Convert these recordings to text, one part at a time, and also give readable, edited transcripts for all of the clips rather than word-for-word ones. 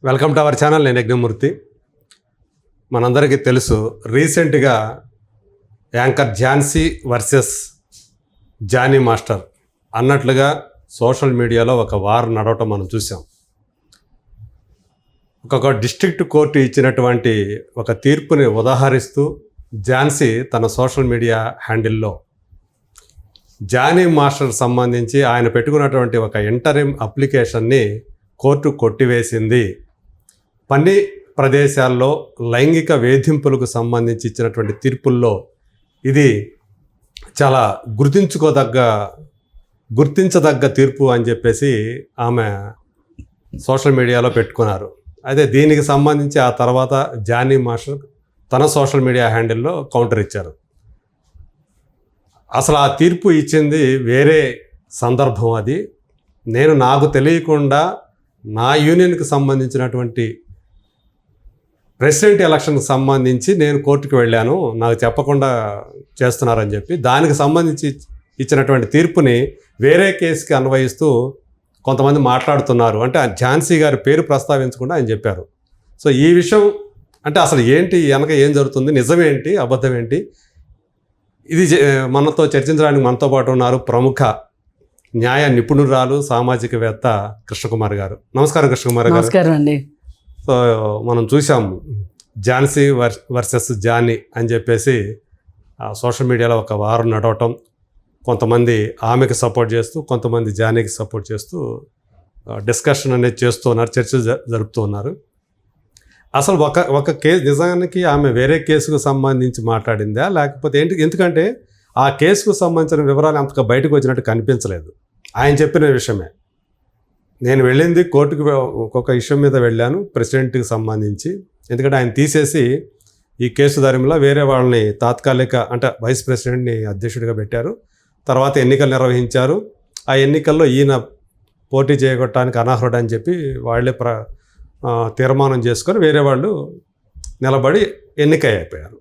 Welcome to our channel. నేను యజ్ఞమూర్తి. మనందరికీ తెలుసు, రీసెంట్గా anchor Jhansi versus Jani master అన్నట్లుగా సోషల్ మీడియాలో ఒక వార్ నడవటం మనం చూసాం. ఒక డిస్ట్రిక్ట్ కోర్టు ఇచ్చినటువంటి ఒక తీర్పుని ఉదాహరిస్తూ ఝాన్సీ తన సోషల్ మీడియా హ్యాండిల్లో జానీ మాస్టర్ సంబంధించి ఆయన పెట్టుకున్నటువంటి ఒక ఇంటరిమ్ అప్లికేషన్ని కోర్టు కొట్టివేసింది. పని ప్రదేశాల్లో లైంగిక వేధింపులకు సంబంధించి ఇచ్చినటువంటి తీర్పుల్లో ఇది చాలా గుర్తించదగ్గ తీర్పు అని చెప్పేసి ఆమె సోషల్ మీడియాలో పెట్టుకున్నారు. అయితే దీనికి సంబంధించి ఆ తర్వాత జానీ మాస్టర్ తన సోషల్ మీడియా హ్యాండిల్లో కౌంటర్ ఇచ్చారు. అసలు ఆ తీర్పు ఇచ్చింది వేరే సందర్భం. అది నాకు తెలియకుండా నా యూనియన్కి సంబంధించినటువంటి ప్రెసిడెంట్ ఎలక్షన్కి సంబంధించి నేను కోర్టుకు వెళ్ళాను, నాకు చెప్పకుండా చేస్తున్నారని చెప్పి దానికి సంబంధించి ఇచ్చినటువంటి తీర్పుని వేరే కేసుకి అన్వయిస్తూ కొంతమంది మాట్లాడుతున్నారు. అంటే ఝాన్సీ గారి పేరు ప్రస్తావించకుండా ఆయన చెప్పారు. సో ఈ విషయం అంటే అసలు ఏంటి, వెనక ఏం జరుగుతుంది, నిజమేంటి, అబద్ధం ఏంటి, ఇది మనతో చర్చించడానికి మనతో పాటు ఉన్నారు ప్రముఖ న్యాయ నిపుణురాలు, సామాజికవేత్త కృష్ణకుమార్ గారు. నమస్కారం కృష్ణకుమార్ గారు. నమస్కారం అండి. సో మనం చూసాము ఝాన్సీ వర్సెస్ జానీ అని చెప్పేసి సోషల్ మీడియాలో ఒక వారం నడవటం, కొంతమంది ఆమెకి సపోర్ట్ చేస్తూ కొంతమంది జానీకి సపోర్ట్ చేస్తూ డిస్కషన్ అనేది చేస్తూ ఉన్నారు, చర్చలు జరుపుతూ ఉన్నారు. అసలు ఒక కేసు నిజానికి ఆమె వేరే కేసుకు సంబంధించి మాట్లాడిందా లేకపోతే ఏంటి? ఎందుకంటే ఆ కేసుకు సంబంధించిన వివరాలు అంతగా బయటకు వచ్చినట్టు కనిపించలేదు. ఆయన చెప్పిన విషయమే. నేను వెళ్ళింది కోర్టుకు, ఒక్కొక్క విషయం మీద వెళ్ళాను ప్రెసిడెంట్కి సంబంధించి. ఎందుకంటే ఆయన తీసేసి ఈ కేసు ధర్మంలో వేరే వాళ్ళని తాత్కాలిక అంటే వైస్ ప్రెసిడెంట్ని అధ్యక్షుడిగా పెట్టారు. తర్వాత ఎన్నికలు నిర్వహించారు. ఆ ఎన్నికల్లో ఈయన పోటీ చేయగొట్టడానికి అనర్హుడు అని చెప్పి వాళ్ళే తీర్మానం చేసుకొని వేరే వాళ్ళు నిలబడి ఎన్నికైపోయారు.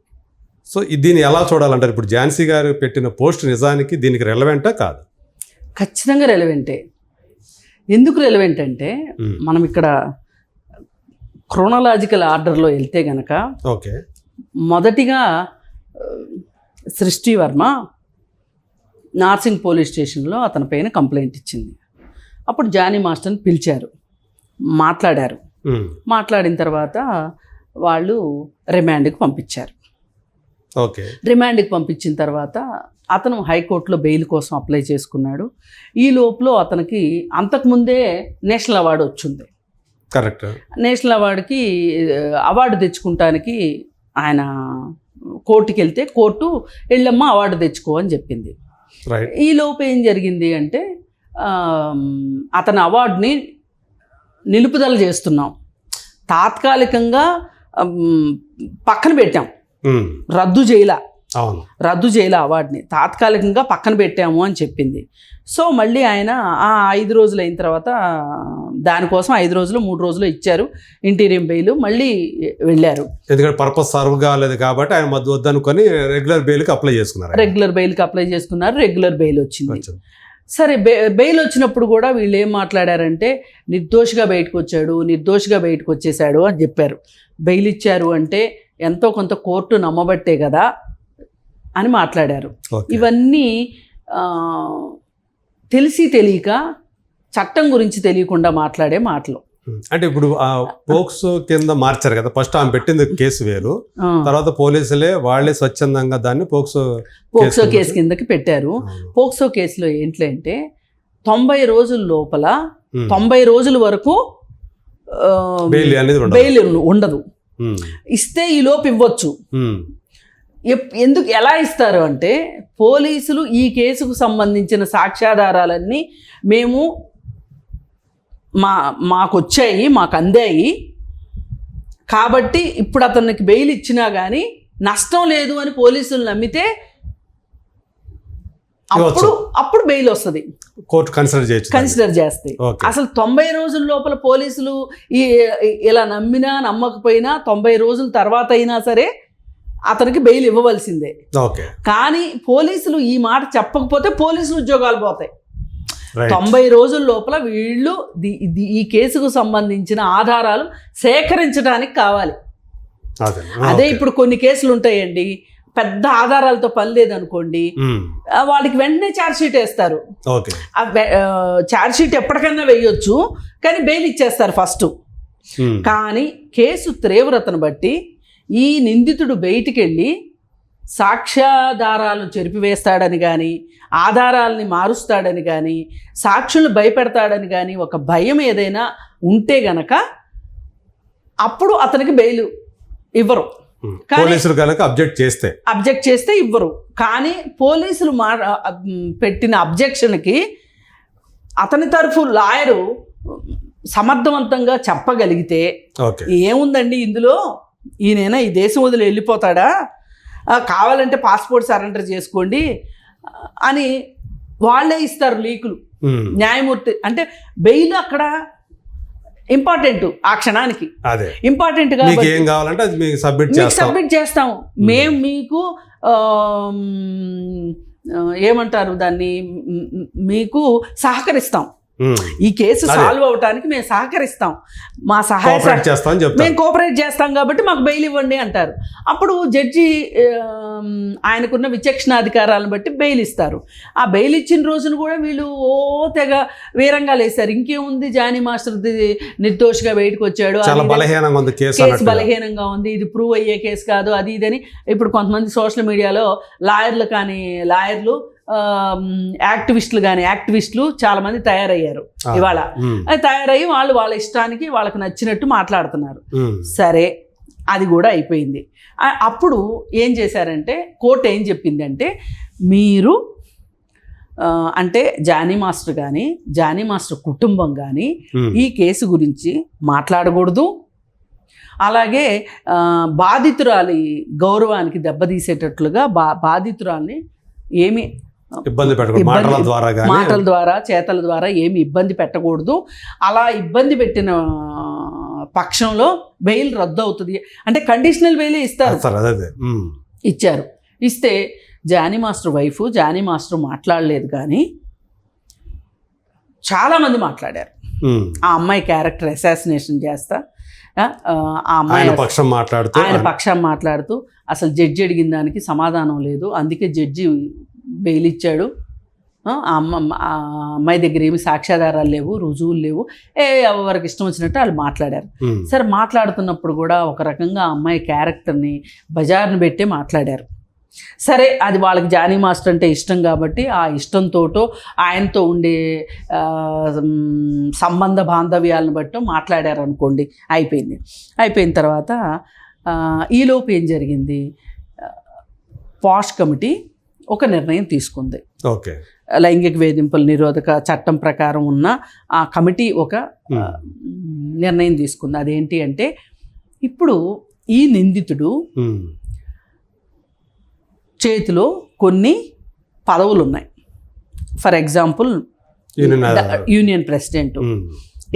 సో దీన్ని ఎలా చూడాలంటారు? ఇప్పుడు ఝాన్సీ గారు పెట్టిన పోస్ట్ నిజానికి దీనికి రెలవెంటా కాదు? ఖచ్చితంగా రెలవెంటే. ఎందుకు రెలవెంట్ అంటే మనం ఇక్కడ క్రోనలాజికల్ ఆర్డర్లో వెళ్తే గనక ఓకే, మొదటిగా సృష్టి వర్మ నార్సింగ్ పోలీస్ స్టేషన్లో అతని పైన కంప్లైంట్ ఇచ్చింది. అప్పుడు జానీ మాస్టర్ని పిలిచారు, మాట్లాడారు. మాట్లాడిన తర్వాత వాళ్ళు రిమాండ్కి పంపించారు. ఓకే, రిమాండ్కి పంపించిన తర్వాత అతను హైకోర్టులో బెయిల్ కోసం అప్లై చేసుకున్నాడు. ఈ లోపల అతనికి అంతకుముందే నేషనల్ అవార్డు వచ్చింది. కరెక్ట్. నేషనల్ అవార్డు తెచ్చుకుంటానికి ఆయన కోర్టుకి వెళ్తే కోర్టు వెళ్ళమ్మా అవార్డు తెచ్చుకో అని చెప్పింది. ఈ లోపు ఏం జరిగింది అంటే అతని అవార్డుని నిలుపుదల చేస్తున్నాం, తాత్కాలికంగా పక్కన పెట్టాం, రద్దు చేయాల అవార్డుని తాత్కాలికంగా పక్కన పెట్టాము అని చెప్పింది. సో మళ్ళీ ఆయన ఆ 5 రోజులు అయిన తర్వాత దానికోసం 5 రోజులు 3 రోజులు ఇచ్చారు ఇంటీరియం బెయిల్, మళ్ళీ వెళ్ళారు. ఎందుకంటే పర్పస్ సర్వ్ కాలేదు కాబట్టి ఆయన వద్దనుకొని రెగ్యులర్ బెయిల్కి అప్లై చేసుకున్నారు. రెగ్యులర్ బెయిల్ వచ్చింది. సరే, బెయిల్ వచ్చినప్పుడు కూడా వీళ్ళు ఏం మాట్లాడారంటే నిర్దోషిగా బయటకు వచ్చేసాడు అని చెప్పారు. బెయిల్ ఇచ్చారు అంటే ఎంతో కొంత కోర్టు నమ్మబట్టే కదా అని మాట్లాడారు. ఇవన్నీ తెలిసి తెలియక, చట్టం గురించి తెలియకుండా మాట్లాడే మాటలు. అంటే ఇప్పుడు ఆ పోక్సో కింద మార్చారు కదా, ఫస్ట్ ఆమె పెట్టింది కేసు వేరు, తర్వాత పోలీసులే వాళ్ళే స్వచ్ఛందంగా దాన్ని పోక్సో కేసు కిందకి పెట్టారు. పోక్సో కేసులో ఏంటంటే 90 రోజుల లోపల 90 రోజుల వరకు బెయిల్ ఉండదు. ఇస్తే ఈ లోపు ఇవ్వచ్చు. ఎలా ఇస్తారు అంటే పోలీసులు ఈ కేసుకు సంబంధించిన సాక్ష్యాధారాలన్నీ మాకు వచ్చాయి, మాకు అందాయి కాబట్టి ఇప్పుడు అతనికి బెయిల్ ఇచ్చినా కానీ నష్టం లేదు అని పోలీసులు నమ్మితే అప్పుడు బెయిల్ వస్తుంది, కోర్టు కన్సిడర్ చేస్తాయి. అసలు 90 రోజుల లోపల పోలీసులు ఇలా నమ్మినా నమ్మకపోయినా 90 రోజుల తర్వాత అయినా సరే అతనికి బెయిల్ ఇవ్వవలసిందే. కానీ పోలీసులు ఈ మాట చెప్పకపోతే పోలీసులు ఉద్యోగాలు పోతాయి. Right. 90 రోజుల లోపల వీళ్ళు ఈ కేసుకు సంబంధించిన ఆధారాలు సేకరించడానికి కావాలి. అదే ఇప్పుడు కొన్ని కేసులు ఉంటాయండి, పెద్ద ఆధారాలతో పని లేదనుకోండి, వాళ్ళకి వెంటనే ఛార్జ్ షీట్ వేస్తారు. ఛార్జ్ షీట్ ఎప్పటికైనా వేయొచ్చు, కానీ బెయిల్ ఇచ్చేస్తారు ఫస్ట్. కానీ కేసు తీవ్రతను బట్టి ఈ నిందితుడు బయటికి వెళ్ళి సాక్ష్యాధారాలను చెరిపివేస్తాడని కానీ, ఆధారాలని మారుస్తాడని కానీ, సాక్షులను భయపెడతాడని కానీ ఒక భయం ఏదైనా ఉంటే గనక అప్పుడు అతనికి బెయిల్ ఇవ్వరు. పోలీసులు కనుక అబ్జెక్ట్ చేస్తే ఇవ్వరు. కానీ పోలీసులు పెట్టిన అబ్జెక్షన్కి అతని తరఫు లాయరు సమర్థవంతంగా చెప్పగలిగితే, ఏముందండి ఇందులో, ఈయనైనా ఈ దేశం వదిలి వెళ్ళిపోతాడా, కావాలంటే పాస్పోర్ట్ సరెండర్ చేసుకోండి అని వాళ్ళే ఇస్తారు లీకులు. న్యాయమూర్తి అంటే బెయిల్ అక్కడ ఇంపార్టెంట్, ఆ క్షణానికి ఇంపార్టెంట్ కాబట్టి సబ్మిట్ చేస్తాము. మేము మీకు ఏమంటారు దాన్ని, మీకు సహకరిస్తాం, ఈ కేసు సాల్వ్ అవడానికి మేము సహకరిస్తాం, మా సహాయ మేము కోఆపరేట్ చేస్తాం కాబట్టి మాకు బెయిల్ ఇవ్వండి అంటారు. అప్పుడు జడ్జి ఆయనకున్న విచక్షణాధికారాలను బట్టి బెయిల్ ఇస్తారు. ఆ బెయిల్ ఇచ్చిన రోజున కూడా వీళ్ళు తెగ వీరంగా లేస్తారు. ఇంకేముంది, జానీ మాస్టర్ నిర్దోషిగా బయటకు వచ్చాడు, కేసు బలహీనంగా ఉంది, ఇది ప్రూవ్ అయ్యే కేసు కాదు, అది ఇదని. ఇప్పుడు కొంతమంది సోషల్ మీడియాలో లాయర్లు యాక్టివిస్టులు చాలా మంది తయారయ్యారు ఇవాళ. తయారయ్యి వాళ్ళ ఇష్టానికి వాళ్ళకి నచ్చినట్టు మాట్లాడుతున్నారు. సరే, అది కూడా అయిపోయింది. అప్పుడు ఏం చేశారంటే, కోర్టు ఏం చెప్పిందంటే, మీరు అంటే జానీ మాస్టర్ కానీ, జానీ మాస్టర్ కుటుంబం కానీ ఈ కేసు గురించి మాట్లాడకూడదు, అలాగే బాధితురాలి గౌరవానికి దెబ్బతీసేటట్లుగా బాధితురాల్ని ఏమి మాటల ద్వారా చేతల ద్వారా ఏమి ఇబ్బంది పెట్టకూడదు. అలా ఇబ్బంది పెట్టిన పక్షంలో బెయిల్ రద్దు అవుతుంది అంటే కండిషనల్ బెయిల్ ఇచ్చారు. ఇస్తే Jani master wife, Jani master మాట్లాడలేదు, కానీ చాలామంది మాట్లాడారు. ఆ అమ్మాయి క్యారెక్టర్ అసాసినేషన్ చేస్తా, ఆ అమ్మాయి ఆయన పక్షం మాట్లాడుతూ అసలు జడ్జి అడిగిన దానికి సమాధానం లేదు, అందుకే జడ్జి బెయిల్ ఇచ్చాడు, ఆ అమ్మాయి దగ్గర ఏమి సాక్ష్యాధారాలు లేవు, రుజువులు లేవు, ఎవరికి ఇష్టం వచ్చినట్టు వాళ్ళు మాట్లాడారు. సరే, మాట్లాడుతున్నప్పుడు కూడా ఒక రకంగా ఆ అమ్మాయి క్యారెక్టర్ని బజార్ని పెట్టే మాట్లాడారు. సరే, అది వాళ్ళకి జానీ మాస్టర్ అంటే ఇష్టం కాబట్టి ఆ ఇష్టంతోటో ఆయనతో ఉండే సంబంధ బాంధవ్యాలను బట్టో మాట్లాడారు అనుకోండి, అయిపోయిన తర్వాత ఈలోపు ఏం జరిగింది, పాష్ కమిటీ ఒక నిర్ణయం తీసుకుంది. లైంగిక వేధింపుల నిరోధక చట్టం ప్రకారం ఉన్న ఆ కమిటీ ఒక నిర్ణయం తీసుకుంది. అదేంటి అంటే, ఇప్పుడు ఈ నిందితుడు చేతిలో కొన్ని పదవులు ఉన్నాయి. ఫర్ ఎగ్జాంపుల్ యూనియన్ ప్రెసిడెంట్,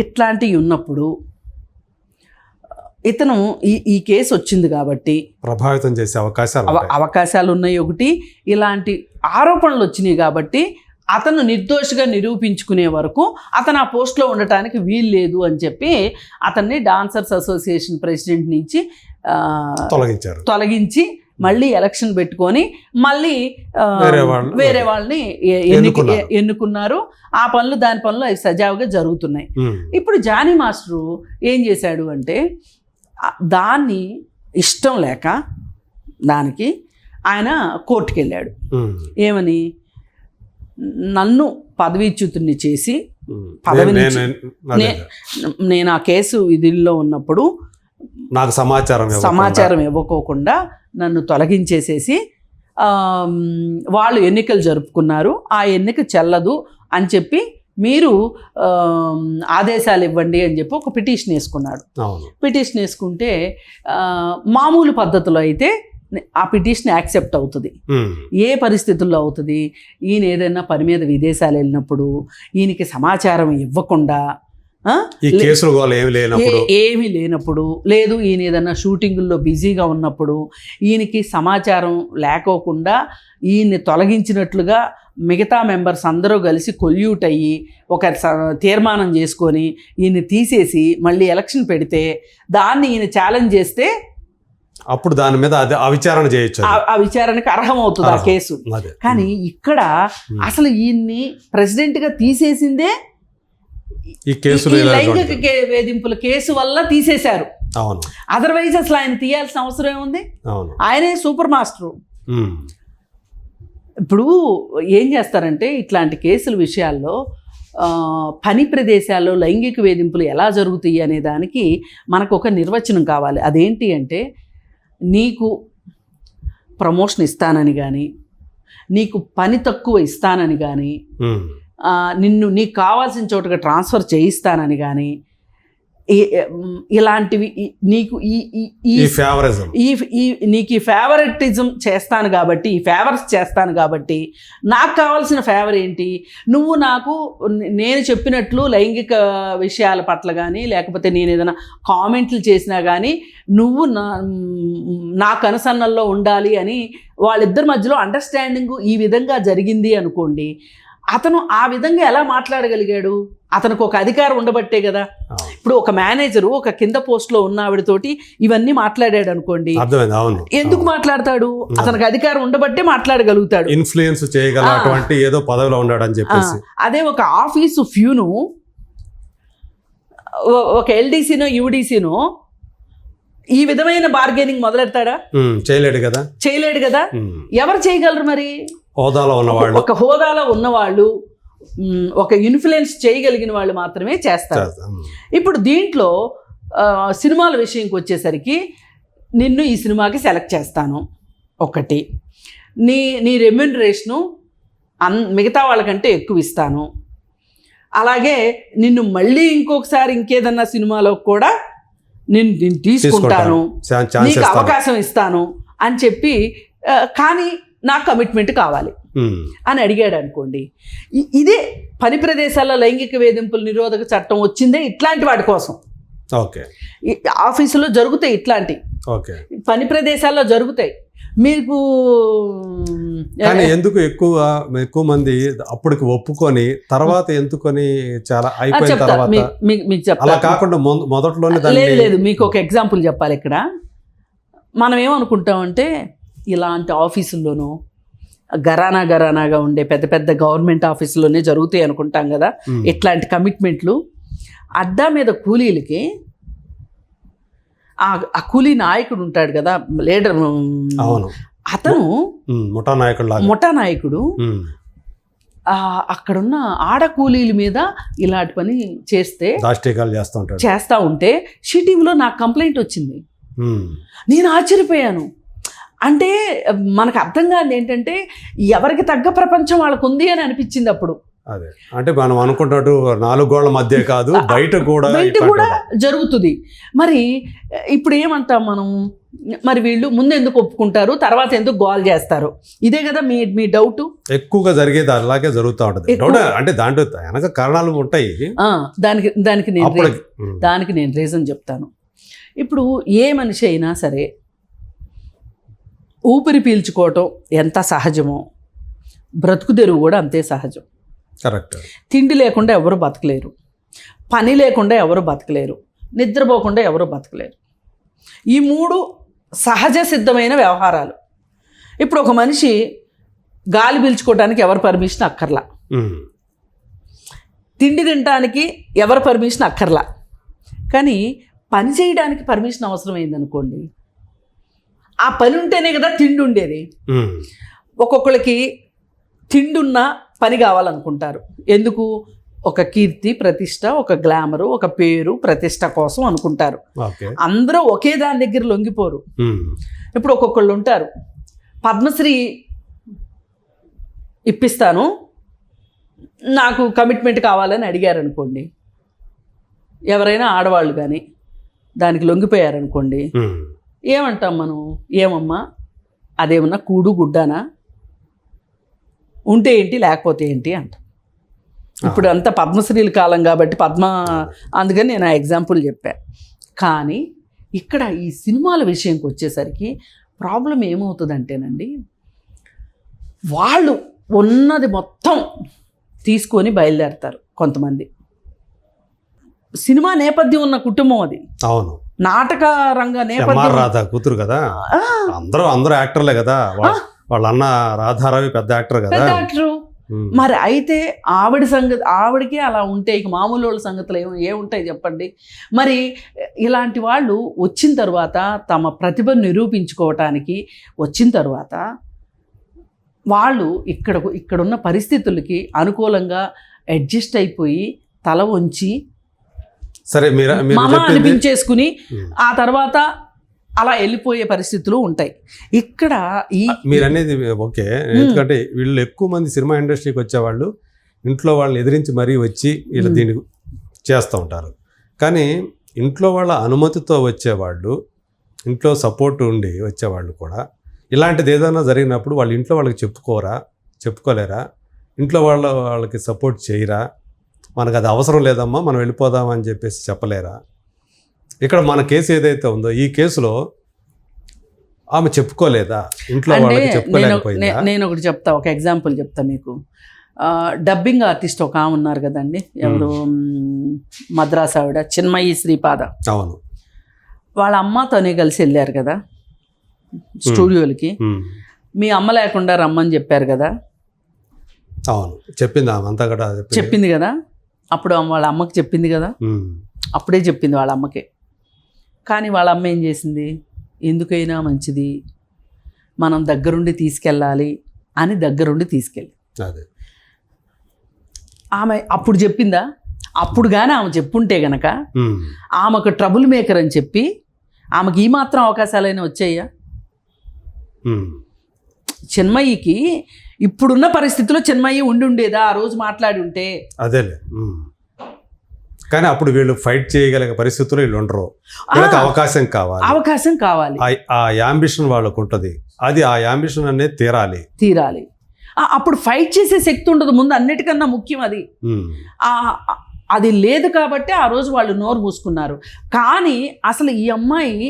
ఇట్లాంటివి ఉన్నప్పుడు ఇతను ఈ కేసు వచ్చింది కాబట్టి ప్రభావితం చేసే అవకాశాలు ఉన్నాయి. ఒకటి, ఇలాంటి ఆరోపణలు వచ్చినాయి కాబట్టి అతను నిర్దోషిగా నిరూపించుకునే వరకు అతను ఆ పోస్ట్లో ఉండటానికి వీలు లేదు అని చెప్పి అతన్ని డాన్సర్స్ అసోసియేషన్ ప్రెసిడెంట్ నుంచి తొలగించి మళ్ళీ ఎలక్షన్ పెట్టుకొని మళ్ళీ వేరే వాళ్ళని ఎన్నుకున్నారు. ఆ పనులు దాని పనులు అవి సజావుగా జరుగుతున్నాయి. ఇప్పుడు జానీ మాస్టరు ఏం చేశాడు అంటే, దాన్ని ఇష్టం లేక దానికి ఆయన కోర్టుకు వెళ్ళాడు. ఏమని, నన్ను పదవీచ్యుతుని చేసి నేను ఆ కేసు విధుల్లో ఉన్నప్పుడు నాకు సమాచారం ఇవ్వకోకుండా నన్ను తొలగించేసేసి వాళ్ళు ఎన్నికలు జరుపుకున్నారు, ఆ ఎన్నిక చెల్లదు అని చెప్పి మీరు ఆదేశాలు ఇవ్వండి అని చెప్పి ఒక పిటిషన్ వేసుకున్నాడు. పిటిషన్ వేసుకుంటే మామూలు పద్ధతిలో అయితే ఆ పిటిషన్ యాక్సెప్ట్ అవుతుంది. ఏ పరిస్థితుల్లో అవుతుంది, ఈయన ఏదైనా పని మీద విదేశాలు వెళ్ళినప్పుడు, ఈయనకి సమాచారం ఇవ్వకుండా, ఏమీ లేనప్పుడు, లేదు ఈయన ఏదైనా షూటింగుల్లో బిజీగా ఉన్నప్పుడు, ఈయనకి సమాచారం లేకోకుండా ఈయన్ని తొలగించినట్లుగా మిగతా మెంబర్స్ అందరూ కలిసి కొల్యూట్ అయ్యి ఒక తీర్మానం చేసుకొని ఈయన తీసేసి మళ్ళీ ఎలక్షన్ పెడితే దాన్ని ఈయన ఛాలెంజ్ చేస్తే అప్పుడు దాని మీద ఆ విచారణ చేయొచ్చు, ఆ విచారణకి అర్హం అవుతుంది ఆ కేసు. కానీ ఇక్కడ అసలు ఈయన్ని ప్రెసిడెంట్గా తీసేసిందే ఈ కేసు లైంగిక వేధింపుల కేసు వల్ల తీసేశారు. అవును, అదర్వైజ్ అసలు ఆయన తీయాల్సిన అవసరం ఏముంది? అవును, ఆయనే సూపర్ మాస్టరు. ఇప్పుడు ఏం చేస్తారంటే ఇట్లాంటి కేసుల విషయాల్లో పని ప్రదేశాల్లో లైంగిక వేధింపులు ఎలా జరుగుతాయి అనే దానికి మనకు ఒక నిర్వచనం కావాలి. అదేంటి అంటే నీకు ప్రమోషన్ ఇస్తానని కానీ, నీకు పని తక్కువ ఇస్తానని కానీ, నీకు కావాల్సిన చోటుగా ట్రాన్స్ఫర్ చేయిస్తానని కానీ, ఇలాంటివి నీకు నీకు ఈ ఫేవరెటిజం చేస్తాను కాబట్టి, ఈ ఫేవర్స్ చేస్తాను కాబట్టి, నాకు కావాల్సిన ఫేవర్ ఏంటి? నువ్వు నాకు నేను చెప్పినట్లు లైంగిక విషయాల పట్ల కానీ, లేకపోతే నేను ఏదైనా కామెంట్లు చేసినా కానీ నువ్వు నాకు అనుసరణలో ఉండాలి అని వాళ్ళిద్దరి మధ్యలో అండర్స్టాండింగ్ ఈ విధంగా జరిగింది అనుకోండి. అతను ఆ విధంగా ఎలా మాట్లాడగలిగాడు? అతనికి ఒక అధికారం ఉండబట్టే కదా. ఇప్పుడు ఒక మేనేజరు ఒక కింద పోస్ట్లో ఉన్న ఆవిడతోటి ఇవన్నీ మాట్లాడాడు అనుకోండి, ఎందుకు మాట్లాడతాడు? అతనికి అధికారం ఉండబట్టే మాట్లాడగలుగుతాడు, ఇన్ఫ్లుయెన్స్ చేయగల అటువంటి ఏదో పదవిలో ఉన్నాడు అని చెప్పేసి. అదే ఒక ఆఫీసు ఫ్యూను ఒక ఎల్డీసీనో యూడీసీనో ఈ విధమైన బార్గెనింగ్ మొదలెడతాడా? చేయలేడు కదా. ఎవరు చేయగలరు మరి? హోదాలో ఉన్నవాళ్ళు, ఒక హోదాలో ఉన్నవాళ్ళు, ఒక ఇన్ఫ్లుయెన్స్ చేయగలిగిన వాళ్ళు మాత్రమే చేస్తారు. ఇప్పుడు దీంట్లో సినిమాల విషయంకి వచ్చేసరికి నిన్ను ఈ సినిమాకి సెలెక్ట్ చేస్తాను ఒకటి, నీ రెమ్యూనరేషను మిగతా వాళ్ళకంటే ఎక్కువ ఇస్తాను, అలాగే నిన్ను మళ్ళీ ఇంకొకసారి ఇంకేదన్నా సినిమాలో కూడా నేను తీసుకుంటాను, నీకు అవకాశం ఇస్తాను అని చెప్పి, కానీ నాకు కమిట్మెంట్ కావాలి అని అడిగాడు అనుకోండి. ఇదే పని ప్రదేశాల్లో లైంగిక వేధింపుల నిరోధక చట్టం వచ్చిందే ఇట్లాంటి వాటి కోసం. ఆఫీసులో జరుగుతాయి ఇట్లాంటి పని ప్రదేశాల్లో జరుగుతాయి. మీకు ఎందుకు ఎక్కువ మంది అప్పటికి ఒప్పుకొని తర్వాత ఎందుకొని చాలా అయిపోయిన తర్వాత మీకు చెప్తా, అలా కాకుండా మొదట్లోనే లేదు. మీకు ఒక ఎగ్జాంపుల్ చెప్పాలి. ఇక్కడ మనం ఏమనుకుంటామంటే ఇలాంటి ఆఫీసుల్లోనూ గరానాగా ఉండే పెద్ద పెద్ద గవర్నమెంట్ ఆఫీసుల్లోనే జరుగుతాయి అనుకుంటాం కదా ఇట్లాంటి కమిట్మెంట్లు. అడ్డా మీద కూలీలకి ఆ కూలీ నాయకుడు ఉంటాడు కదా, లీడర్, అతను ముఠా నాయకుడు అక్కడున్న ఆడ కూలీల మీద ఇలాంటి పని చేస్తా ఉంటే సిటీలో నాకు కంప్లైంట్ వచ్చింది. నేను ఆశ్చర్యపోయాను. అంటే మనకు అర్థం కాదు ఏంటంటే ఎవరికి తగ్గ ప్రపంచం వాళ్ళకు ఉంది అని అనిపించింది అప్పుడు. అదే అంటే మనం అనుకుంటున్నట్టు 4 గోళ్ల మధ్య కాదు, బయట కూడా జరుగుతుంది. మరి ఇప్పుడు ఏమంటాం మనం, మరి వీళ్ళు ముందు ఎందుకు ఒప్పుకుంటారు, తర్వాత ఎందుకు గోల్ చేస్తారు? ఇదే కదా మీ డౌట్. ఎక్కువగా జరిగేది అలాగే జరుగుతూ ఉంటుంది. అంటే దాంట్లో వెనక కారణాలు ఉంటాయి. దానికి నేను రీజన్ చెప్తాను. ఇప్పుడు ఏ మనిషి అయినా సరే ఊపిరి పీల్చుకోవటం ఎంత సహజమో బ్రతుకు తెరువు కూడా అంతే సహజం. కరెక్ట్. తిండి లేకుండా ఎవరు బతకలేరు, పని లేకుండా ఎవరు బతకలేరు, నిద్రపోకుండా ఎవరు బతకలేరు. ఈ 3 సహజ సిద్ధమైన వ్యవహారాలు. ఇప్పుడు ఒక మనిషి గాలి పీల్చుకోవడానికి ఎవరు పర్మిషన్ అక్కర్లా, తిండి తినడానికి ఎవరు పర్మిషన్ అక్కర్లా, కానీ పని చేయడానికి పర్మిషన్ అవసరమైందనుకోండి, ఆ పని ఉంటేనే కదా తిండి ఉండేది. ఒక్కొక్కరికి తిండున్న పని కావాలనుకుంటారు. ఎందుకు? ఒక కీర్తి ప్రతిష్ట, ఒక గ్లామరు, ఒక పేరు ప్రతిష్ట కోసం అనుకుంటారు. అందరూ ఒకే దాని దగ్గర లొంగిపోరు. ఇప్పుడు ఒక్కొక్కళ్ళు ఉంటారు, పద్మశ్రీ ఇప్పిస్తాను నాకు కమిట్మెంట్ కావాలని అడిగారు అనుకోండి, ఎవరైనా ఆడవాళ్ళు కానీ దానికి లొంగిపోయారనుకోండి, ఏమంటాం మనం? ఏమమ్మా అదేమన్నా కూడు గుడ్డానా, ఉంటే ఏంటి లేకపోతే ఏంటి అంటాం. ఇప్పుడు అంతా పద్మశ్రీల కాలం కాబట్టి అందుకని నేను ఆ ఎగ్జాంపుల్ చెప్పాను. కానీ ఇక్కడ ఈ సినిమాల విషయంకి వచ్చేసరికి ప్రాబ్లం ఏమవుతుందంటేనండి, వాళ్ళు ఉన్నది మొత్తం తీసుకొని బయలుదేరతారు కొంతమంది. సినిమా నేపథ్యం ఉన్న కుటుంబం అది. అవును, నాటక రంగ ఎంఆర్ నేపథ్యం. రాధా కూతురు కదా, అందరూ యాక్టర్లే కదా. వాళ్ళ అన్న రాధారావి పెద్ద యాక్టర్ కదా. పెద్ద యాక్టరు. మరి అయితే ఆవిడ సంగతి, ఆవిడకే అలా ఉంటే ఇక మామూలు వాళ్ళ సంగతులు ఏముంటాయి చెప్పండి. మరి ఇలాంటి వాళ్ళు వచ్చిన తర్వాత తమ ప్రతిభను నిరూపించుకోవటానికి వచ్చిన తర్వాత వాళ్ళు ఇక్కడున్న పరిస్థితులకి అనుకూలంగా అడ్జస్ట్ అయిపోయి తల వంచి సరే మామ అనిపించేసుకుని ఆ తర్వాత అలా వెళ్ళిపోయే పరిస్థితులు ఉంటాయి. ఇక్కడ మీరు అనేది ఓకే, ఎందుకంటే వీళ్ళు ఎక్కువ మంది సినిమా ఇండస్ట్రీకి వచ్చేవాళ్ళు ఇంట్లో వాళ్ళని ఎదిరించి మరీ వచ్చి వీళ్ళు దీన్ని చేస్తూ ఉంటారు. కానీ ఇంట్లో వాళ్ళ అనుమతితో వచ్చేవాళ్ళు, ఇంట్లో సపోర్ట్ ఉండి వచ్చేవాళ్ళు కూడా ఇలాంటిది ఏదైనా జరిగినప్పుడు వాళ్ళ ఇంట్లో వాళ్ళకి చెప్పుకోలేరా? ఇంట్లో వాళ్ళకి సపోర్ట్ చేయరా? మనకు అది అవసరం లేదమ్మా, మనం వెళ్ళిపోదామని చెప్పేసి చెప్పలేరా? ఇక్కడ మన కేసు ఏదైతే ఉందో ఈ కేసులో ఆమె చెప్పుకోలేదా? ఇంట్లో వాళ్ళకి చెప్పుకోలేకపోయిందా? నేను ఒకటి చెప్తా, ఒక ఎగ్జాంపుల్ చెప్తా మీకు. డబ్బింగ్ ఆర్టిస్ట్ ఒక ఆమె ఉన్నారు కదండి, ఎవరు, మద్రాస్ ఆవిడ, చిన్మయి శ్రీపాద. అవును, వాళ్ళ అమ్మతోనే కలిసి వెళ్ళారు కదా స్టూడియోలకి. మీ అమ్మ లేకుండా రమ్మని చెప్పారు కదా. అవును, చెప్పింది ఆమె అంతా కూడా చెప్పింది కదా. అప్పుడు వాళ్ళ అమ్మకి చెప్పింది కదా, అప్పుడే చెప్పింది వాళ్ళ అమ్మకే. కానీ వాళ్ళ అమ్మ ఏం చేసింది, ఎందుకైనా మంచిది మనం దగ్గరుండి తీసుకెళ్ళాలి అని దగ్గరుండి తీసుకెళ్ళి ఆమె అప్పుడు చెప్పిందా? అప్పుడు కానీ ఆమె చెప్పుంటే గనక ఆమెకు ట్రబుల్ మేకర్ అని చెప్పి ఆమెకి ఈ మాత్రం అవకాశాలైనా వచ్చాయా? చిన్మయికి ఇప్పుడున్న పరిస్థితిలో చిన్మయి ఉండేదా ఆ రోజు మాట్లాడి ఉంటే? అదేలే. కానీ అప్పుడు వీళ్ళు ఫైట్ చేయగలిగే పరిస్థితుల్లో వీళ్ళు ఉండరు. వీళ్ళకి అవకాశం కావాలి. ఆ యాంబిషన్ వాళ్ళకు ఉంటుంది. అది ఆ యాంబిషన్ అనేది తీరాలి. అప్పుడు ఫైట్ చేసే శక్తి ఉండదు. ముందు అన్నిటికన్నా ముఖ్యం అది. అది లేదు కాబట్టి ఆ రోజు వాళ్ళు నోరు మూసుకున్నారు. కానీ అసలు ఈ అమ్మాయి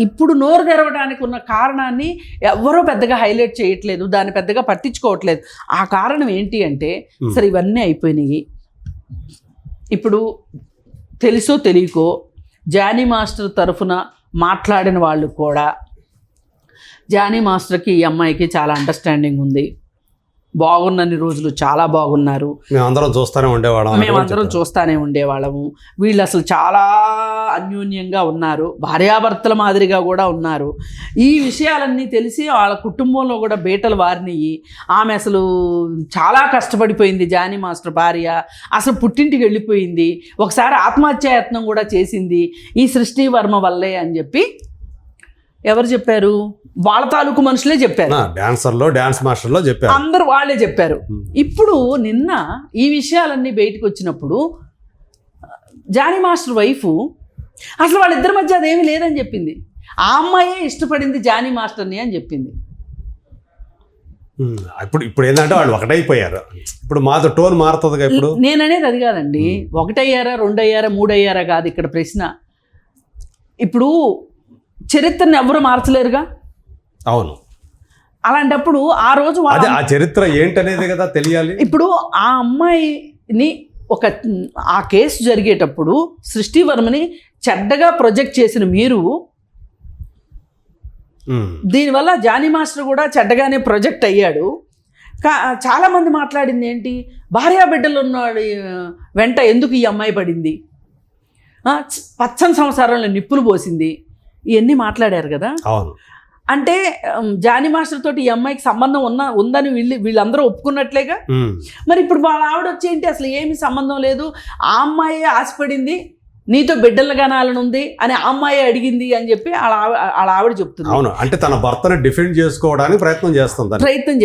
ఇప్పుడు నోరు తెరవడానికి ఉన్న కారణాన్ని ఎవరో పెద్దగా హైలైట్ చేయట్లేదు, దాన్ని పెద్దగా పట్టించుకోవట్లేదు. ఆ కారణం ఏంటి అంటే, సరే ఇవన్నీ అయిపోయినాయి, ఇప్పుడు తెలుసో తెలియకో జానీ మాస్టర్ తరఫున మాట్లాడిన వాళ్ళు కూడా, జానీ మాస్టర్కి ఈ అమ్మాయికి చాలా అండర్స్టాండింగ్ ఉంది, బాగున్నన్ని రోజులు చాలా బాగున్నారు, మేమందరం చూస్తానే ఉండేవాళ్ళము, వీళ్ళు అసలు చాలా అన్యోన్యంగా ఉన్నారు, భార్యాభర్తల మాదిరిగా కూడా ఉన్నారు. ఈ విషయాలన్నీ తెలిసి వాళ్ళ కుటుంబంలో కూడా బీటలు వారినాయి. ఆమె అసలు చాలా కష్టపడిపోయింది. జానీ మాస్టర్ భార్య అసలు పుట్టింటికి వెళ్ళిపోయింది, ఒకసారి ఆత్మహత్యాయత్నం కూడా చేసింది ఈ సృష్టి వర్మ వల్లే అని చెప్పి ఎవరు చెప్పారు? వాళ్ళ తాలూకు మనుషులే చెప్పారు. డాన్స్ మాస్టర్లో చెప్పారు, అందరూ వాళ్ళే చెప్పారు. ఇప్పుడు నిన్న ఈ విషయాలన్నీ బయటకు వచ్చినప్పుడు జానీ మాస్టర్ వైఫ్ అసలు వాళ్ళిద్దరి మధ్య అదేమీ లేదని చెప్పింది. ఆ అమ్మాయే ఇష్టపడింది జానీ మాస్టర్ని అని చెప్పింది. ఇప్పుడు ఏంటంటే వాళ్ళు ఒకటైపోయారు. ఇప్పుడు మాతో టోన్ మారుతుంది. ఇప్పుడు నేననేది అది కాదండి, 1 అయ్యారా 2 అయ్యారా 3 అయ్యారా కాదు ఇక్కడ ప్రశ్న. ఇప్పుడు చరిత్రను ఎవరు మార్చలేరుగా. అవును, అలాంటప్పుడు ఆ రోజు ఆ చరిత్ర ఏంటనేది కదా తెలియాలి. ఇప్పుడు ఆ అమ్మాయిని ఆ కేసు జరిగేటప్పుడు సృష్టివర్మని చెడ్డగా ప్రొజెక్ట్ చేసిన మీరు, దీనివల్ల జానీ మాస్టర్ కూడా చెడ్డగానే ప్రొజెక్ట్ అయ్యాడు. చాలామంది మాట్లాడింది ఏంటి, భార్యా బిడ్డలు ఉన్నాడు వెంట ఎందుకు ఈ అమ్మాయి పడింది, పచ్చని సంసారంలో నిప్పులు పోసింది, ఇవన్నీ మాట్లాడారు కదా. అవును, అంటే జానీ మాస్టర్ తోటి ఈ అమ్మాయికి సంబంధం ఉందని వీళ్ళందరూ ఒప్పుకున్నట్లేగా. మరి ఇప్పుడు వాళ్ళ ఆవిడ వచ్చేంటి, అసలు ఏమి సంబంధం లేదు, ఆ అమ్మాయి ఆశపడింది నీతో బిడ్డలు కనాలని ఉంది అని ఆ అమ్మాయి అడిగింది అని చెప్పి వాళ్ళ ఆవిడ చెప్తుంది. అవును, అంటే తన భర్తను డిఫెండ్ చేసుకోవడానికి ప్రయత్నం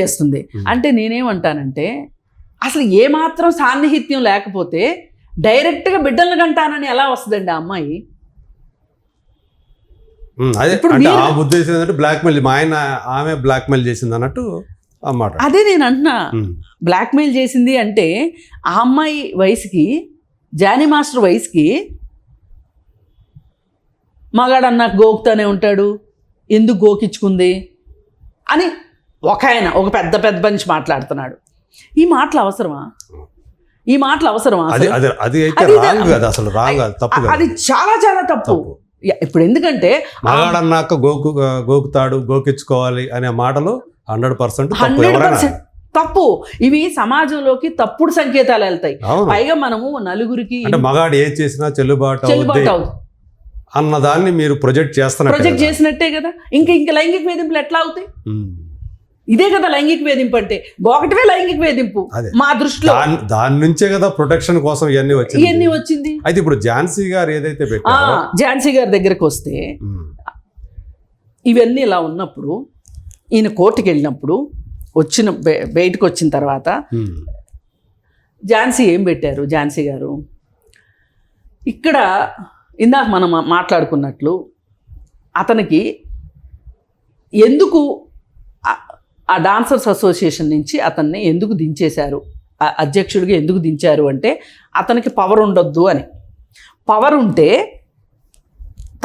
చేస్తుంది. అంటే నేనేమంటానంటే, అసలు ఏమాత్రం సాన్నిహిత్యం లేకపోతే డైరెక్ట్గా బిడ్డలను కంటానని ఎలా వస్తుందండి ఆ అమ్మాయి? ఉద్దేశం ఏంటంటే బ్లాక్మెయిల్, మా ఆయన ఆమె బ్లాక్మెయిల్ చేసింది అన్నట్టు అన్నమాట. అదే నేను అంటున్నా, బ్లాక్మెయిల్ చేసింది అంటే ఆ అమ్మాయి వయసుకి, జానీ మాస్టర్ వయసుకి మగాడన్నా గోకుతానే ఉంటాడు, ఎందుకు గోకిచ్చుకుంది అని ఒక పెద్ద మనిషి మాట్లాడుతున్నాడు. ఈ మాటలు అవసరమా? అసలు? అది అయితే రాంగ్ కదా, అసలు రాంగ్, తప్పు. అది చాలా తప్పు. ఇప్పుడు ఎందుకంటే మగాడన్నాక గోకుతాడు, గోకించుకోవాలి అనే మాటలు 100% 100% తప్పు. ఇవి సమాజంలోకి తప్పుడు సంకేతాలు వెళ్తాయి. పైగా మనము నలుగురికి అంటే మగాడు ఏం చేసినా చెల్లుబాటు అవుతుంది అన్నదాన్ని మీరు ప్రొజెక్ట్ చేసినట్టే కదా. ఇంకా లైంగిక వేధింపులు ఎట్లా అవుతాయి? ఇదే కదా లైంగిక వేధింపు అంటే, ఒకటివే లైంగిక వేధింపు మా దృష్టిలో. దాని నుంచే కదా ప్రొటెక్షన్ కోసం ఇవన్నీ వచ్చింది. అయితే ఇప్పుడు ఝాన్సీ గారు ఏదైతే పెట్టారో, ఝాన్సీ గారి దగ్గరకు వస్తే ఇవన్నీ ఇలా ఉన్నప్పుడు ఈయన కోర్టుకి వెళ్ళినప్పుడు బయటకు వచ్చిన తర్వాత ఝాన్సీ ఏం పెట్టారు? ఝాన్సీ గారు ఇక్కడ ఇందాక మనం మాట్లాడుకున్నట్లు అతనికి ఎందుకు ఆ డాన్సర్స్ అసోసియేషన్ నుంచి అతన్ని ఎందుకు దించేశారు, అధ్యక్షుడిగా ఎందుకు దించారు అంటే అతనికి పవర్ ఉండొద్దు అని. పవర్ ఉంటే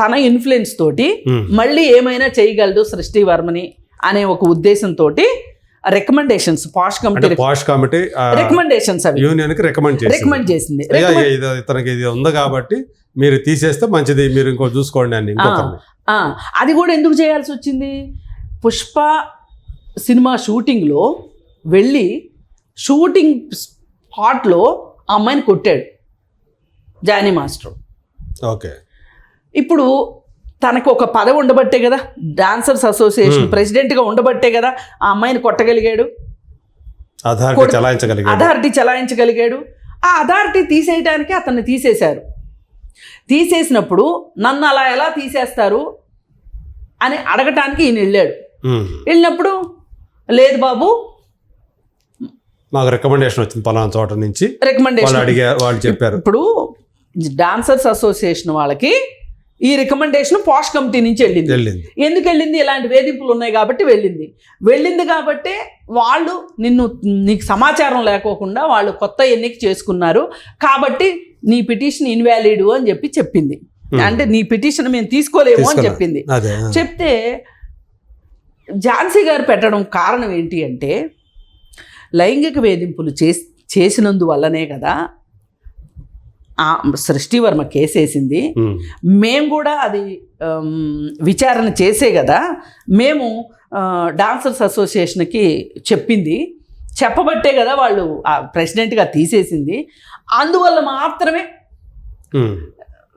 తన ఇన్ఫ్లుయెన్స్ తోటి మళ్ళీ ఏమైనా చేయగలదు సృష్టి వర్మని అనే ఒక ఉద్దేశంతో రికమెండేషన్స్ పాష్ కమిటీ రికమెండేషన్స్ అవి యూనియన్కి రికమెండ్ చేసింది. ఇతనికి ఇది ఉంది కాబట్టి మీరు తీసేస్తే మంచిది, మీరు ఇంకో చూసుకోండి అని. అది కూడా ఎందుకు చేయాల్సి వచ్చింది? పుష్ప సినిమా షూటింగ్లో వెళ్ళి షూటింగ్ స్పాట్లో ఆ అమ్మాయిని కొట్టాడు జానీ మాస్టర్. ఓకే, ఇప్పుడు తనకు ఒక పదవి ఉండబట్టే కదా, డాన్సర్స్ అసోసియేషన్ ప్రెసిడెంట్గా ఉండబట్టే కదా ఆ అమ్మాయిని కొట్టగలిగాడు, అథారిటీ చలాయించగలిగాడు. ఆ అథారిటీ తీసేయడానికి అతన్ని తీసేశారు. తీసేసినప్పుడు నన్ను అలా ఎలా తీసేస్తారు అని అడగటానికి ఈయన వెళ్ళాడు. వెళ్ళినప్పుడు లేదు బాబు, మాకు రికమెండేషన్ వచ్చింది పలానా చోట నుంచి, రికమెండేషన్ వాళ్ళు చెప్పారు. ఇప్పుడు డాన్సర్స్ అసోసియేషన్ వాళ్ళకి ఈ రికమెండేషన్ పాష్ కమిటీ నుంచి వెళ్ళింది. ఎందుకు వెళ్ళింది? ఇలాంటి వేధింపులు ఉన్నాయి కాబట్టి వెళ్ళింది కాబట్టి వాళ్ళు నీకు సమాచారం లేకోకుండా వాళ్ళు కొత్త ఎన్నిక చేసుకున్నారు కాబట్టి నీ పిటిషన్ ఇన్వాలిడ్ అని చెప్పింది. అంటే నీ పిటిషన్ మేము తీసుకోలేము అని చెప్పింది. చెప్తే ఝాన్సీ గారు పెట్టడం కారణం ఏంటి అంటే, లైంగిక వేధింపులు చేసినందువల్లనే కదా సృష్టి వర్మ కేసేసింది. మేము కూడా అది విచారణ చేసే కదా మేము డాన్సర్స్ అసోసియేషన్కి చెప్పింది, చెప్పబట్టే కదా వాళ్ళు ప్రెసిడెంట్గా తీసేసింది. అందువల్ల మాత్రమే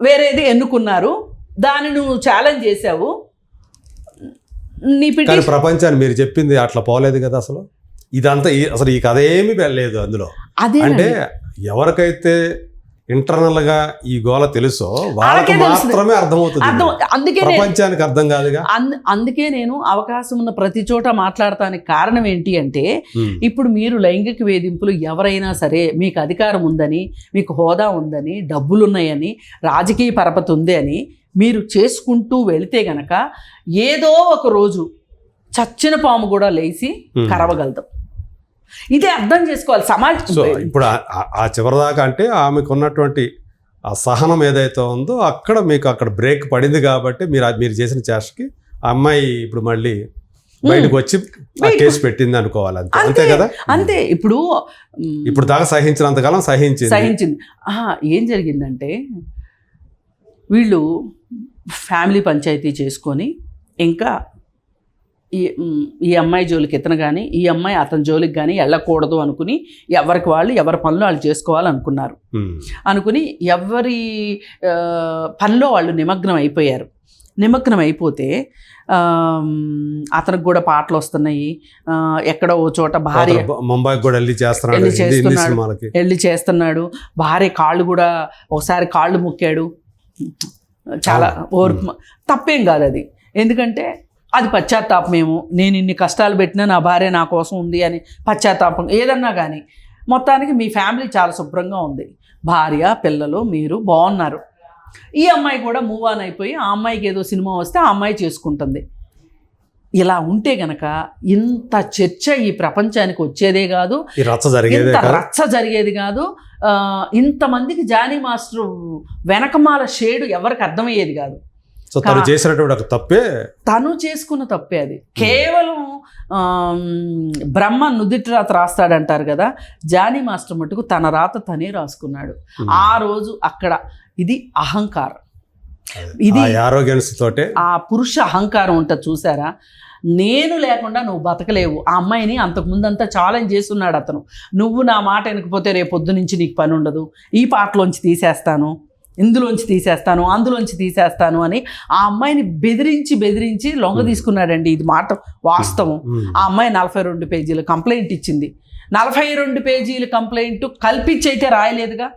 వేరేది ఎన్నుకున్నారు, దాన్ని నువ్వు ఛాలెంజ్ చేసావు. ప్రపంచాన్ని మీరు చెప్పింది అట్లా పోలేదు కదా. అసలు ఇదంతా అసలు ఈ కథ ఏమీ లేదు అందులో. అంటే ఎవరికైతే ఇంటర్నల్ గా ఈ గోల తెలుసో వాళ్ళకి మాత్రమే అర్థమవుతుంది, అందుకే ప్రపంచానికి అర్థం కాదుగా. అందుకే నేను అవకాశం ఉన్న ప్రతి చోట మాట్లాడటానికి కారణం ఏంటి అంటే, ఇప్పుడు మీరు లైంగిక వేధింపులు ఎవరైనా సరే మీకు అధికారం ఉందని, మీకు హోదా ఉందని, డబ్బులున్నాయని, రాజకీయ పరపతి ఉంది అని మీరు చేసుకుంటూ వెళితే గనక ఏదో ఒక రోజు చచ్చిన పాము కూడా లేచి కరవగలుగుతాం. ఇదే అర్థం చేసుకోవాలి సమాజం. సో ఇప్పుడు ఆ చివరిదాకా అంటే ఆమెకు ఉన్నటువంటి ఆ సహనం ఏదైతే ఉందో అక్కడ బ్రేక్ పడింది కాబట్టి మీరు చేసిన చేష్టకి ఆ అమ్మాయి ఇప్పుడు మళ్ళీ బయటకు వచ్చి ఆ కేసు పెట్టింది అనుకోవాలి. అంతే కదా. అంతే. ఇప్పుడు దాకా సహించినంతకాలం సహించింది. ఏం జరిగిందంటే వీళ్ళు ఫ్యామిలీ పంచాయతీ చేసుకొని ఇంకా ఈ అమ్మాయి జోలికి ఇతను కానీ ఈ అమ్మాయి అతని జోలికి కానీ వెళ్ళకూడదు అనుకుని ఎవరికి వాళ్ళు ఎవరి పనులు వాళ్ళు చేసుకోవాలనుకున్నారు. అనుకుని ఎవరి పనిలో వాళ్ళు నిమగ్నం అయిపోయారు. నిమగ్నం అయిపోతే అతనికి కూడా పాటలు వస్తున్నాయి, ఎక్కడో ఓ చోట భార్య ముంబైకి కూడా వెళ్ళి చేస్తున్నాడు. భార్య కాళ్ళు కూడా ఒకసారి కాళ్ళు మొక్కాడు. చాలా ఓర్పు, తప్పేం కాదు అది. ఎందుకంటే అది పశ్చాత్తాపమేమో, నేను ఇన్ని కష్టాలు పెట్టినా నా భార్య నా కోసం ఉంది అని పశ్చాత్తాపం ఏదన్నా కానీ. మొత్తానికి మీ ఫ్యామిలీ చాలా శుభ్రంగా ఉంది, భార్య పిల్లలు మీరు బాగున్నారు. ఈ అమ్మాయి కూడా మూవ్ ఆన్ అయిపోయి ఆ అమ్మాయికి ఏదో సినిమా వస్తే ఆ అమ్మాయి చేసుకుంటుంది. ఇలా ఉంటే గనక ఇంత చర్చ ఈ ప్రపంచానికి వచ్చేదే కాదు, ఇంత రచ్చ జరిగేది కాదు. ఇంతమందికి జానీ మాస్టర్ వెనకమాల షేడు ఎవరికి అర్థమయ్యేది కాదు. తను చేసుకున్న తప్పే అది. కేవలం బ్రహ్మ నుదిటి రాత రాస్తాడంటారు కదా, జానీ మాస్టర్ మటుకు తన రాత తనే రాసుకున్నాడు ఆ రోజు అక్కడ. ఇది అహంకారం, ఇది ఆరోగ్యతోటే ఆ పురుష అహంకారం ఉంటుంది చూసారా. నేను లేకుండా నువ్వు బతకలేవు. ఆ అమ్మాయిని అంతకుముందంతా ఛాలెంజ్ చేస్తున్నాడు అతను, నువ్వు నా మాట వినకపోతే రేపు పొద్దు నుంచి నీకు పని ఉండదు, ఈ పాటలోంచి తీసేస్తాను, ఇందులోంచి తీసేస్తాను, అందులోంచి తీసేస్తాను అని ఆ అమ్మాయిని బెదిరించి లొంగ తీసుకున్నాడండి. ఇది మాట వాస్తవం. ఆ అమ్మాయి 42 పేజీల కంప్లైంట్ ఇచ్చింది. 42 పేజీల కంప్లైంట్ కల్పించి అయితే రాయలేదుగా.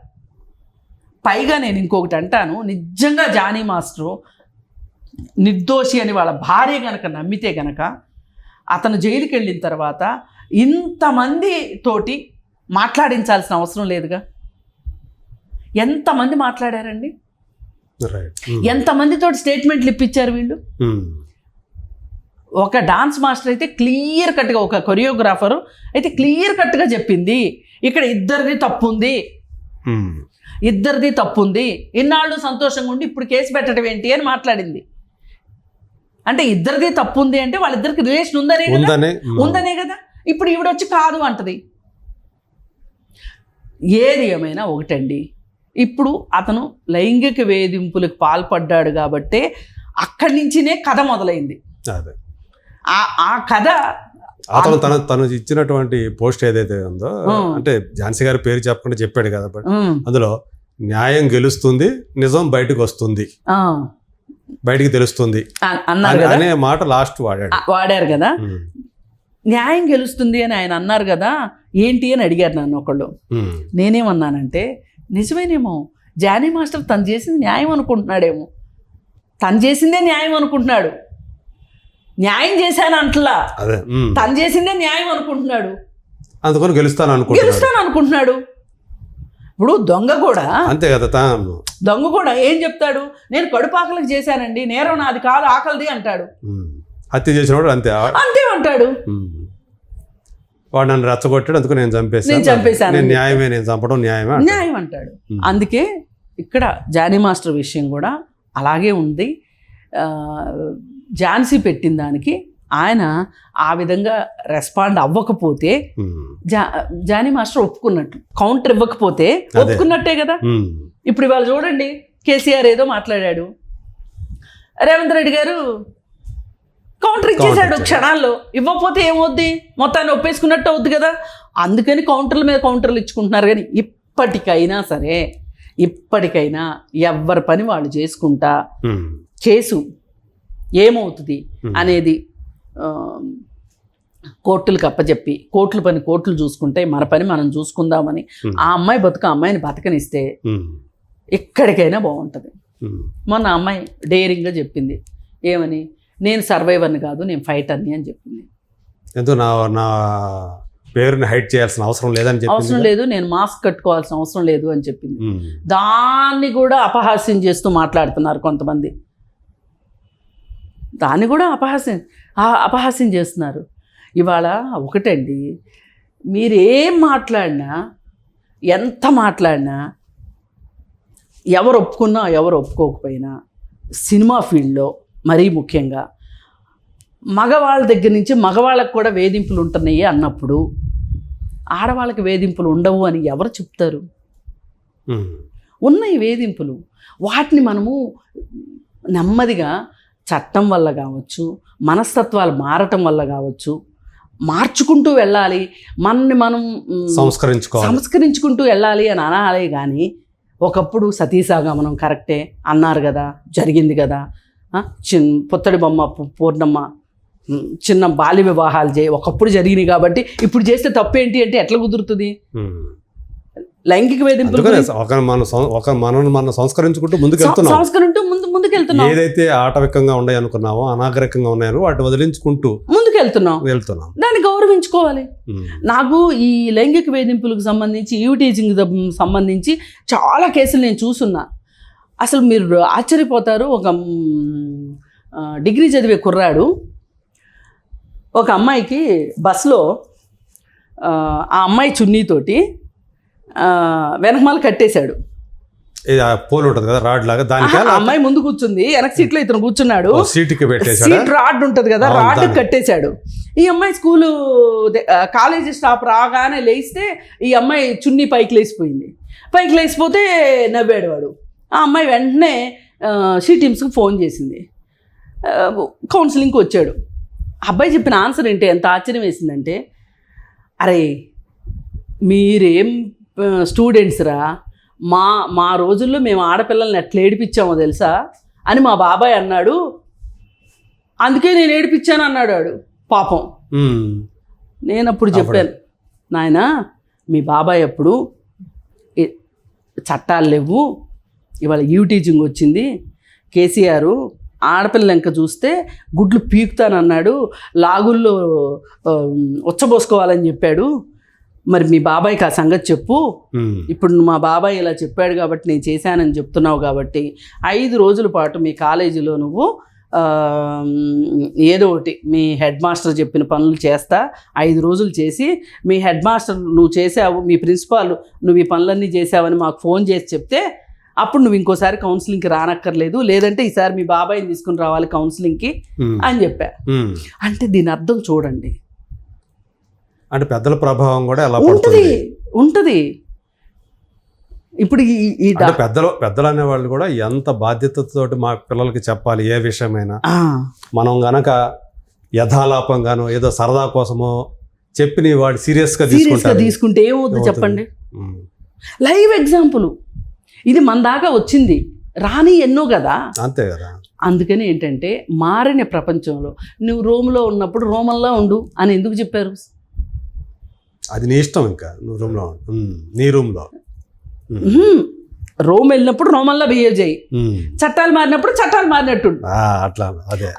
పైగా నేను ఇంకొకటి అంటాను, నిజంగా జానీ మాస్టరు నిర్దోషి అని వాళ్ళ భార్య గనక నమ్మితే గనక అతను జైలుకి వెళ్ళిన తర్వాత ఇంతమంది తోటి మాట్లాడించాల్సిన అవసరం లేదుగా. ఎంతమంది మాట్లాడారండి, ఎంతమందితో స్టేట్మెంట్లు ఇప్పించారు వీళ్ళు. ఒక డాన్స్ మాస్టర్ అయితే క్లియర్ కట్గా, ఒక కొరియోగ్రాఫరు అయితే క్లియర్ కట్గా చెప్పింది, ఇక్కడ ఇద్దరిది తప్పు ఉంది, ఇన్నాళ్ళు సంతోషంగా ఉండి ఇప్పుడు కేసు పెట్టడం ఏంటి అని మాట్లాడింది. అంటే ఇద్దరిది తప్పు ఉంది అంటే వాళ్ళిద్దరికి రిలేషన్ ఉందనే కదా. ఇప్పుడు ఈవిడొచ్చి కాదు అంటది. ఏది ఏమైనా ఒకటండి, ఇప్పుడు అతను లైంగిక వేధింపులకు పాల్పడ్డాడు కాబట్టి అక్కడి నుంచినే కథ మొదలైంది. ఆ కథ అతను తను ఇచ్చినటువంటి పోస్ట్ ఏదైతే ఉందో, అంటే ఝాన్సీ గారి పేరు చెప్పకుండా చెప్పాడు కదా, బట్ అందులో న్యాయం గెలుస్తుంది, నిజం బయటకు వస్తుంది, బయటికి తెలుస్తుంది అనే మాట లాస్ట్ వాడారు కదా. న్యాయం గెలుస్తుంది అని ఆయన అన్నారు కదా, ఏంటి అని అడిగారు నన్ను ఒకళ్ళు. నేనేమన్నానంటే, నిజమేనేమో జానీ మాస్టర్ తను చేసింది న్యాయం అనుకుంటున్నాడేమో, తను చేసిందే న్యాయం అనుకుంటున్నాడు. న్యాయం చేశాను అంటలా, తను చేసిందే న్యాయం అనుకుంటున్నాడు, అందుకని గెలుస్తాను అనుకుంటున్నాడు. ఇప్పుడు దొంగ కూడా అంతే కదా, దొంగ కూడా ఏం చెప్తాడు, నేను కడుపాకలకు చేశానండి, నేరం నాది కాదు ఆకలిది అంటాడు. హత్య చేసినవాడు అంతే అంటాడు. వాడు నన్ను రెచ్చగొట్టాడు, అందుకు నేను చంపేశాను, న్యాయమే, నేను చంపడం న్యాయం అంటాడు. అందుకే ఇక్కడ జానీ మాస్టర్ విషయం కూడా అలాగే ఉంది. ఝాన్సీ పెట్టిన దానికి ఆయన ఆ విధంగా రెస్పాండ్ అవ్వకపోతే జానీ మాస్టర్ ఒప్పుకున్నట్టు, కౌంటర్ ఇవ్వకపోతే ఒప్పుకున్నట్టే కదా. ఇప్పుడు ఇవాళ చూడండి, కేసీఆర్ ఏదో మాట్లాడాడు, రేవంత్ రెడ్డి గారు కౌంటర్ ఇచ్చేసాడు క్షణాల్లో. ఇవ్వకపోతే ఏమవుద్ది, మొత్తాన్ని ఒప్పేసుకున్నట్టు అవుద్ది కదా. అందుకని కౌంటర్ల మీద కౌంటర్లు ఇచ్చుకుంటున్నారు. కానీ ఇప్పటికైనా ఎవరి పని వాళ్ళు చేసుకుంటా కేసు ఏమవుతుంది అనేది కోర్టులకు అప్పచెప్పి, కోర్టుల పని కోర్టులు చూసుకుంటే మన పని మనం చూసుకుందామని ఆ అమ్మాయి అమ్మాయిని బతకనిస్తే ఎక్కడికైనా బాగుంటుంది. మొన్న అమ్మాయి డేరింగ్గా చెప్పింది, ఏమని, నేను సర్వైవర్ని కాదు, నేను ఫైటర్ని అని చెప్పింది. ఎంతో నా పేరుని హైడ్ చేయాల్సిన అవసరం లేదు, నేను మాస్క్ కట్టుకోవాల్సిన అవసరం లేదు అని చెప్పింది. దాన్ని కూడా అపహాస్యం చేస్తూ మాట్లాడుతున్నారు కొంతమంది, దాన్ని కూడా అపహాస్యం చేస్తున్నారు. ఇవాళ ఒకటండి, మీరేం మాట్లాడినా, ఎంత మాట్లాడినా, ఎవరు ఒప్పుకున్నా ఎవరు ఒప్పుకోకపోయినా, సినిమా ఫీల్డ్లో మరీ ముఖ్యంగా మగవాళ్ళ దగ్గర నుంచి మగవాళ్ళకు కూడా వేధింపులు ఉంటున్నాయి అన్నప్పుడు ఆడవాళ్ళకి వేధింపులు ఉండవు అని ఎవరు చెప్తారు? ఉన్నాయి వేధింపులు. వాటిని మనము నెమ్మదిగా చట్టం వల్ల కావచ్చు, మనస్తత్వాలు మారటం వల్ల కావచ్చు, మార్చుకుంటూ వెళ్ళాలి, మనల్ని మనం సంస్కరించుకుంటూ వెళ్ళాలి అని అనాలి. కానీ ఒకప్పుడు సతీసాగమనం కరెక్టే అన్నారు కదా, జరిగింది కదా, పుత్తడి బొమ్మ పూర్ణమ్మ చిన్న బాల్య వివాహాలు ఒకప్పుడు జరిగినాయి కాబట్టి ఇప్పుడు చేస్తే తప్పేంటి అంటే ఎట్లా కుదురుతుంది? లైంగిక వేధింపులు మనం సంస్కరించుకుంటూ ముందుకెళ్తున్నాం. ఏదైతే ఆటవికంగా ఉన్నాయి అనుకున్నామో, అనాగరికంగా ఉన్నాయో వాటిని వదిలించుకుంటూ ముందుకెళ్తున్నాం. దాన్ని గౌరవించుకోవాలి. నాకు ఈ లైంగిక వేధింపులకు సంబంధించి, టీజింగ్ సంబంధించి చాలా కేసులు నేను చూసున్నా. అసలు మీరు ఆశ్చర్యపోతారు. ఒక డిగ్రీ చదివే కుర్రాడు ఒక అమ్మాయికి బస్సులో ఆ అమ్మాయి చున్నీతోటి వెనకమాల కట్టేశాడు. ఇది ఆ పోల్ ఉంటుంది కదా రాడ్ లాగా, దానికి ఆ అమ్మాయి ముందు కూర్చుంది, వెనక సీట్ లో ఇతను కూర్చున్నాడు, సీటుకి పెట్టేశాడు, సీట్ రాడ్ ఉంటది కదా, అవును, రాడ్ దాన్ని. కట్టేశాడు. ఈ అమ్మాయి స్కూలు కాలేజీ స్టాప్ రాగానే లేస్తే ఈ అమ్మాయి చున్నీ పైకి లేచిపోయింది. పైకి లేచిపోతే నవ్వాడు వాడు. ఆ అమ్మాయి వెంటనే షీ టీమ్స్కి ఫోన్ చేసింది, కౌన్సిలింగ్కి వచ్చాడు. అబ్బాయి చెప్పిన ఆన్సర్ ఏంటి ఎంత ఆశ్చర్యం వేసిందంటే, అరే మీరేం స్టూడెంట్స్ రా, మా రోజుల్లో మేము ఆడపిల్లల్ని ఎట్లా ఏడిపించామో తెలుసా అని మా బాబాయ్ అన్నాడు, అందుకే నేను ఏడిపించాను అన్నాడు వాడు పాపం. నేను అప్పుడు చెప్పాను, నాయనా మీ బాబాయ్ అప్పుడు చట్టాలు లేవు, ఇవాళ టీచింగ్ వచ్చింది, కేసీఆర్ ఆడపిల్ల ఇంకా చూస్తే గుడ్లు పీకుతానన్నాడు, లాగుల్లో ఉచ్చబోసుకోవాలని చెప్పాడు, మరి మీ బాబాయ్కి ఆ సంగతి చెప్పు. ఇప్పుడు మా బాబాయ్ ఇలా చెప్పాడు కాబట్టి నేను చేశానని చెప్తున్నావు కాబట్టి 5 రోజుల పాటు మీ కాలేజీలో నువ్వు ఏదో ఒకటి మీ హెడ్ మాస్టర్ చెప్పిన పనులు చేస్తా, 5 రోజులు చేసి మీ హెడ్ మాస్టర్ నువ్వు చేసావు, మీ ప్రిన్సిపాల్ నువ్వు ఈ పనులన్నీ చేసావని మాకు ఫోన్ చేసి చెప్తే అప్పుడు నువ్వు ఇంకోసారి కౌన్సిలింగ్కి రానక్కర్లేదు, లేదంటే ఈసారి మీ బాబాయ్ని తీసుకుని రావాలి కౌన్సిలింగ్కి అని చెప్పా. అంటే దీని అర్థం చూడండి, అంటే పెద్దల ప్రభావం కూడా ఎలా ఉంటుంది. ఇప్పుడు ఈ పెద్దలు అనేవాళ్ళు కూడా ఎంత బాధ్యతతోటి మా పిల్లలకి చెప్పాలి ఏ విషయమైనా. మనం గనక యథాలాపంగానో ఏదో సరదా కోసమో చెప్పి వాడు సీరియస్గా తీసుకుంటే ఏమవుతుంది చెప్పండి. లైవ్ ఎగ్జాంపుల్ ఇది మన దాకా వచ్చింది, రాని ఎన్నో కదా. అంతే కదా. అందుకని ఏంటంటే మారిన ప్రపంచంలో నువ్వు రోమ్లో ఉన్నప్పుడు రోమన్లా ఉండు అని ఎందుకు చెప్పారు? అది నీ ఇష్టం, ఇంకా నువ్వు రూమ్లో నీ రూమ్లో. రోమ్ వెళ్ళినప్పుడు రోమన్లా బిహేవ్ చేయి, చట్టాలు మారినప్పుడు చట్టాలు మారినట్టు అట్లా. అదే.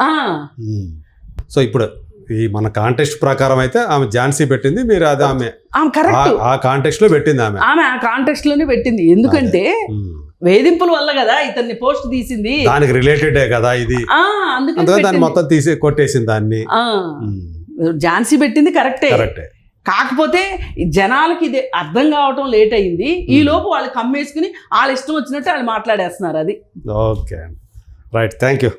సో ఇప్పుడు ఈ మన కాంటెక్స్ట్ ప్రకారం అయితే ఆమె ఝాన్సీ పెట్టింది, మీరు అది ఆమె ఆ కాంటెక్స్ట్ లో పెట్టింది, ఆమె ఆ కాంటెక్స్ట్ లోనే పెట్టింది. ఎందుకంటే వేధింపుల వల్ల కదా ఇతన్ని పోస్ట్ తీసింది, దానికి రిలేటెడే కదా ఇది, అందుకని దాన్ని మొత్తం తీసి కొట్టేసింది దాన్ని. ఝాన్సీ పెట్టింది కరెక్టే, కాకపోతే జనాలకి ఇది అర్థం కావటం లేట్ అయింది. ఈ లోపు వాళ్ళు కమ్మేసుకుని వాళ్ళ ఇష్టం వచ్చినట్టు వాళ్ళు మాట్లాడేస్తున్నారు. అది ఓకే రైట్. Thank you.